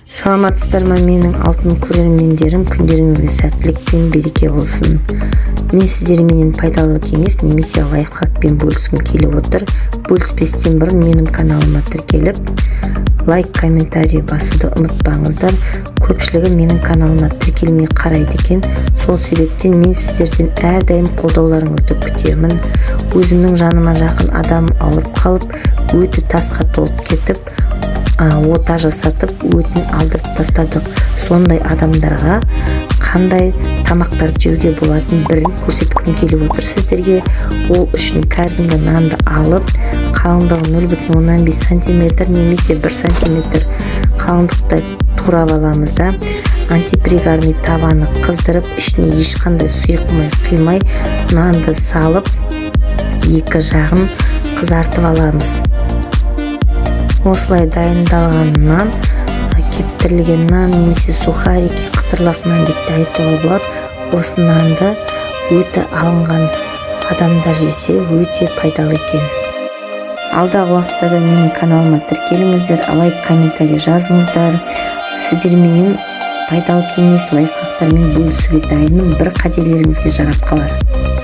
Саламатсыздар ма менің алтын көрермендерім, күндеріңізге сәттілік пен береке болсын. Мен сіздерменен пайдалы кеңес немесе лайфхакпен бөліскім келіп отыр. Бөліспестен бұрын менің каналыма тіркеліп, лайк, комментарий басуды ұмытпаңыздар. Көпшілігі менің каналыма тіркелмей қарайды екен. Сол себептен мен сіздерден әрдайым қолдауларыңызды күтемін. Өзімнің жаныма жақын адам ауырып қалып, өті тасқа толып кетіп, ота жасатып, өтін алдырып тастадық. Сондай адамдарға қандай тамақтар жеуге болатын бірін көрсеткім келіп отыр сіздерге. Ол үшін кәдімгі нанды алып, қалыңдығы 0,15 см немесе 1 см қалыңдықта турап аламыз да, антипригарный табаны қыздырып, ішіне ешқандай сұйық қимай нанды салып, екі жағын қызартып аламыз. Осылай дайындалған нан, кептірілген нан немесе сухарики, қытырлақ нан деп те айтуға болады. Осы нанды өті алынған адамдар жесе өте пайдалы екен. Алдағы уақытта менің каналыма тіркеліңіздер, лайк, комментарий жазыңыздар. Сіздерменен пайдалы кеңес, лайфхактармен бөлісуге дайынмын. Бір қателеріңізге жарап қалар.